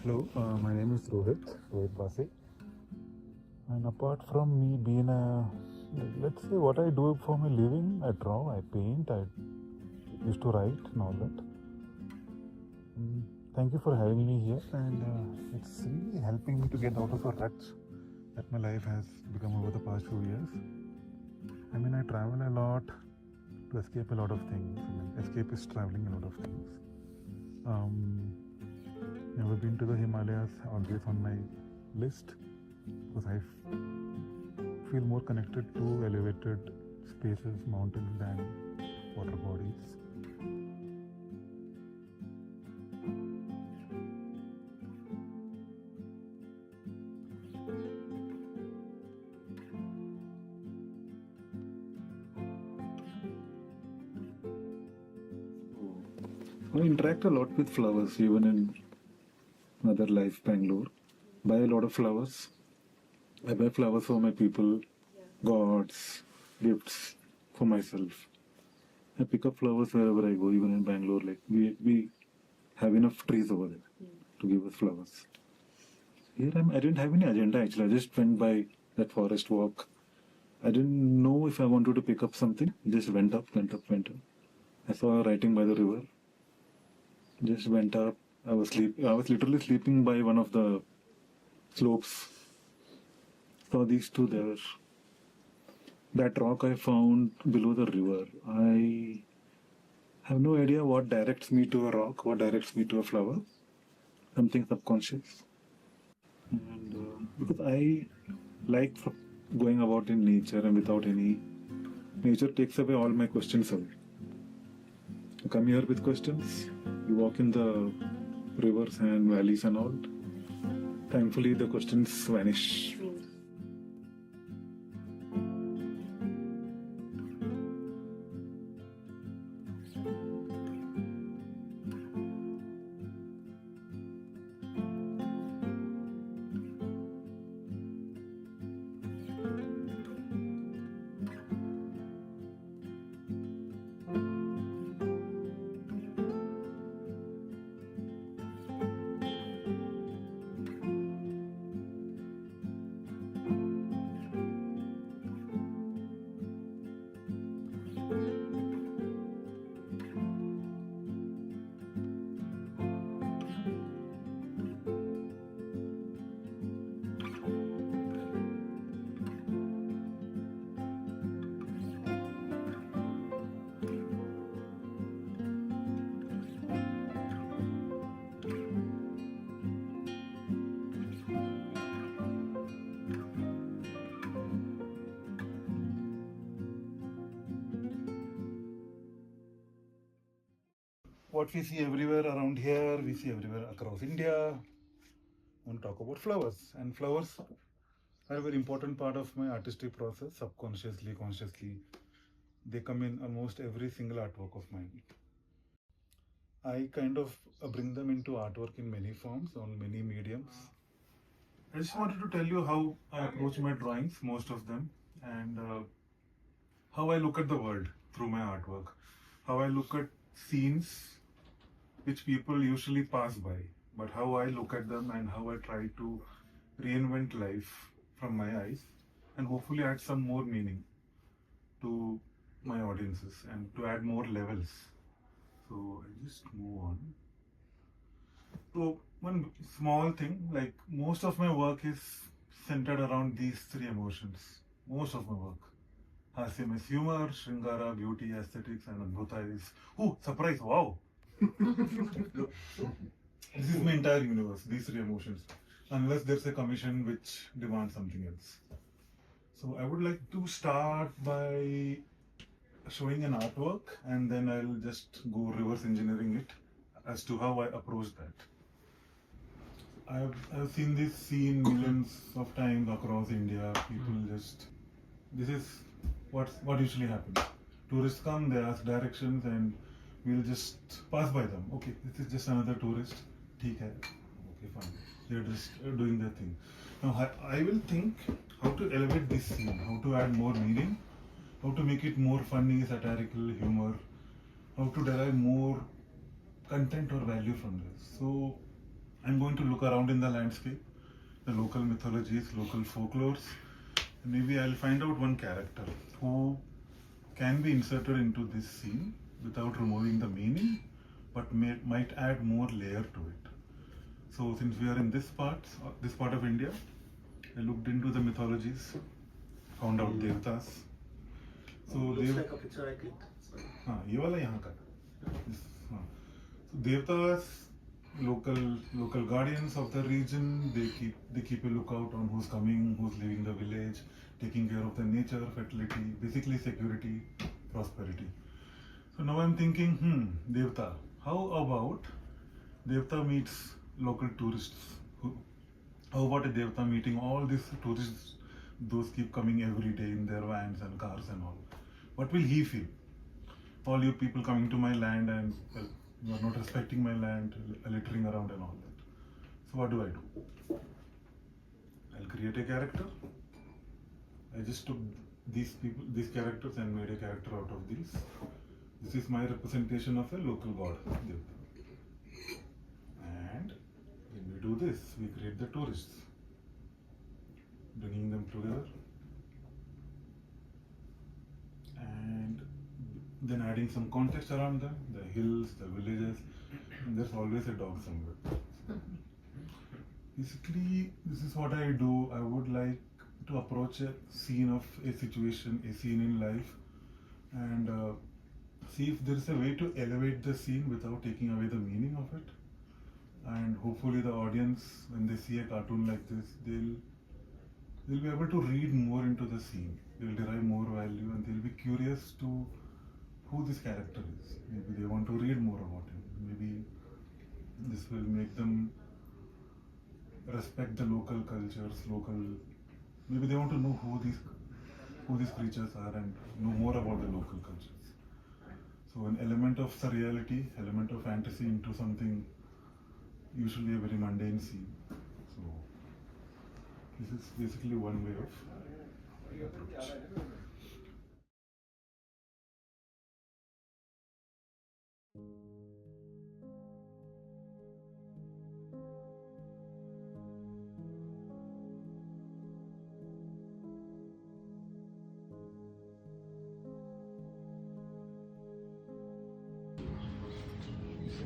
Hello, my name is Rohit Base. And apart from me being let's say what I do for my living, I draw, I paint, I used to write and all that. Thank you for having me here, and it's really helping me to get out of a rut that my life has become over the past few years. I mean, I travel a lot to escape a lot of things. I mean, escape is traveling a lot of things. Never been to the Himalayas, always on my list because I feel more connected to elevated spaces, mountains, than water bodies. I interact a lot with flowers, even in another life, Bangalore. Buy a lot of flowers. I buy flowers for my people, gods, gifts for myself. I pick up flowers wherever I go, even in Bangalore. Like we have enough trees over there to give us flowers. Here I didn't have any agenda actually. I just went by that forest walk. I didn't know if I wanted to pick up something. Just went up. I saw a writing by the river. Just went up. I was literally sleeping by one of the slopes. Saw these two there. That rock I found below the river. I have no idea what directs me to a rock, what directs me to a flower. Something subconscious. And because I like going about in nature and without any. Nature takes away all my questions away. You come here with questions. You walk in the rivers and valleys and all. Thankfully, the questions vanish. What we see everywhere around here, we see everywhere across India. I want to talk about flowers. And flowers are a very important part of my artistic process, subconsciously, consciously. They come in almost every single artwork of mine. I kind of bring them into artwork in many forms, on many mediums. I just wanted to tell you how I approach my drawings, most of them, and how I look at the world through my artwork, how I look at scenes which people usually pass by, but how I look at them and how I try to reinvent life from my eyes and hopefully add some more meaning to my audiences and to add more levels. So I just move on. So one small thing, like most of my work is centered around these three emotions. Most of my work. Hasim is humor, Shringara, beauty, aesthetics, and Adbhuta is, oh, surprise, wow! This is my entire universe, these three emotions. Unless there's a commission which demands something else. So I would like to start by showing an artwork and then I'll just go reverse engineering it as to how I approach that. I've seen this scene millions of times across India. People just, this is what usually happens. Tourists come, they ask directions, and we'll just pass by them. Okay, this is just another tourist. ठीक है. Okay, fine. They're just doing their thing. Now I will think how to elevate this scene, how to add more meaning, how to make it more funny, satirical, humor, how to derive more content or value from this. So I'm going to look around in the landscape, the local mythologies, local folklores. Maybe I'll find out one character who can be inserted into this scene without removing the meaning, but might add more layer to it. So since we are in this part of India, I looked into the mythologies, found out Devtas. So looks like a picture I clicked. हाँ ये वाला यहाँ का हाँ so Devtas, local guardians of the region, they keep a lookout on who's coming, who's leaving the village, taking care of the nature, fertility, basically security, prosperity. So now I'm thinking, Devta, how about Devta meets local tourists? How about a Devta meeting all these tourists? Those keep coming every day in their vans and cars and all. What will he feel? All you people coming to my land and well, you are not respecting my land, littering around and all that. So what do I do? I'll create a character. I just took these characters and made a character out of these. This is my representation of a local god. And when we do this, we create the tourists, bringing them together, and then adding some context around them, the hills, the villages, and there's always a dog somewhere. Basically, this is what I do. I would like to approach a scene of a situation, a scene in life, and see if there is a way to elevate the scene without taking away the meaning of it. And hopefully the audience, when they see a cartoon like this, they'll be able to read more into the scene. They'll derive more value and they'll be curious to who this character is. Maybe they want to read more about him. Maybe this will make them respect the local cultures, maybe they want to know who these creatures are and know more about the local cultures. So an element of surreality, element of fantasy into something usually a very mundane scene. So this is basically one way of approach.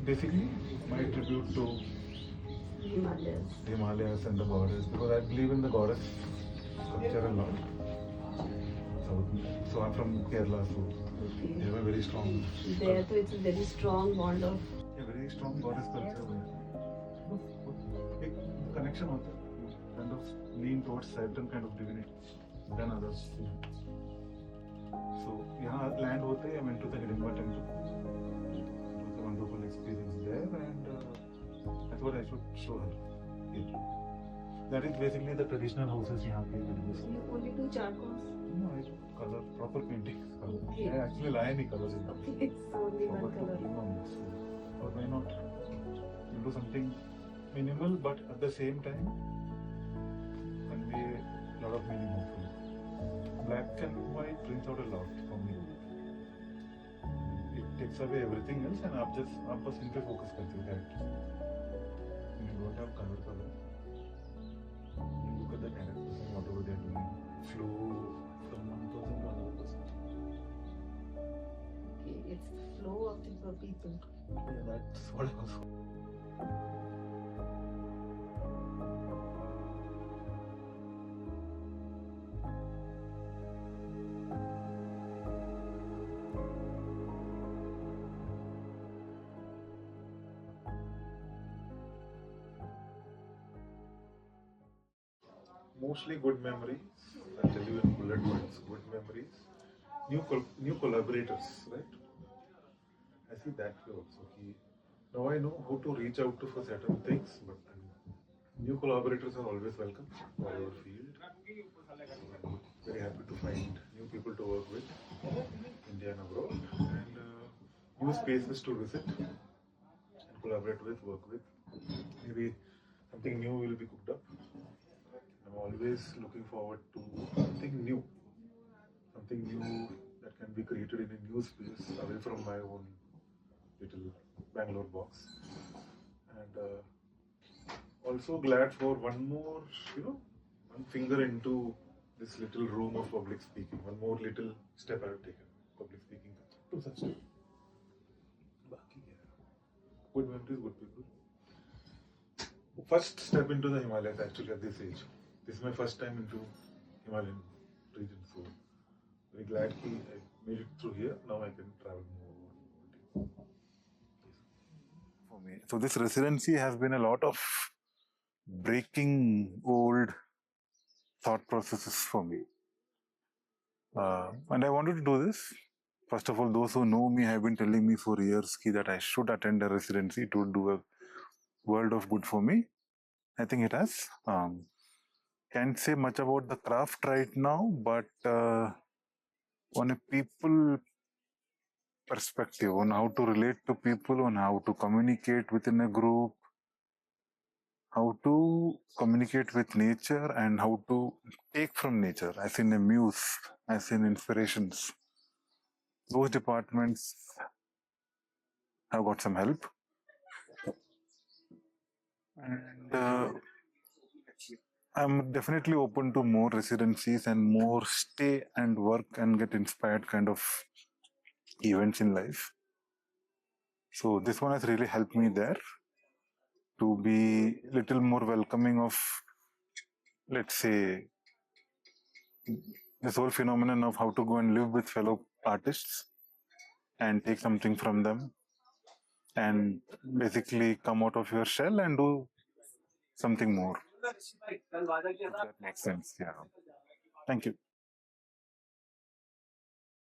Basically, my tribute to Himalayas and the goddess, because I believe in the goddess culture a lot. So I'm from Kerala, so they have a very strong. There, so it's a very strong bond of. A very strong goddess culture. एक connection होता है, kind of lean towards certain kind of divinity than others. So यहाँ land होते I went to the Hidimba temple. It was a wonderful experience there, and I thought I should show her here. That is basically the traditional houses यहाँ पे. You only do charcoals? No, I do color, proper painting. Okay. I actually lie any colors in that. Okay, it's only one color. Or why not do something minimal, but at the same time convey a lot of meaning, hopefully. Black and white brings out a lot for me. It takes away everything else and आप बस इन पे focus करते हो characters. When you don't have color, you look at the characters and whatever they are doing, flow from one person to another person. Okay, it's the flow of the people. Yeah, that's what I was. Mostly good memories. I'll tell you in bullet points. Good memories. New collaborators, right? I see that way also. Now I know who to reach out to for certain things, but new collaborators are always welcome for your field. So I'm very happy to find new people to work with, India and abroad, and new spaces to visit and collaborate with, work with. Maybe something new will be cooked up. I'm always looking forward to something new that can be created in a new space away from my own little Bangalore box. And Also glad for one more, one finger into this little room of public speaking. One more little step I've taken. Public speaking. Two such step. बाकी क्या है? Good memories, good people. First step into the Himalayas actually at this age. This is my first time into Himalayan region, so very glad I made it through here. Now I can travel more. For me, so this residency has been a lot of breaking old thought processes for me, and I wanted to do this. First of all, those who know me have been telling me for years that I should attend a residency. It would do a world of good for me. I think it has. Can't say much about the craft right now, but on a people perspective, on how to relate to people, on how to communicate within a group, how to communicate with nature, and how to take from nature, as in a muse, as in inspirations. Those departments have got some help. And I'm definitely open to more residencies and more stay and work and get inspired kind of events in life. So this one has really helped me there to be little more welcoming of, let's say, this whole phenomenon of how to go and live with fellow artists and take something from them and basically come out of your shell and do something more. If that makes sense. Yeah. Thank you.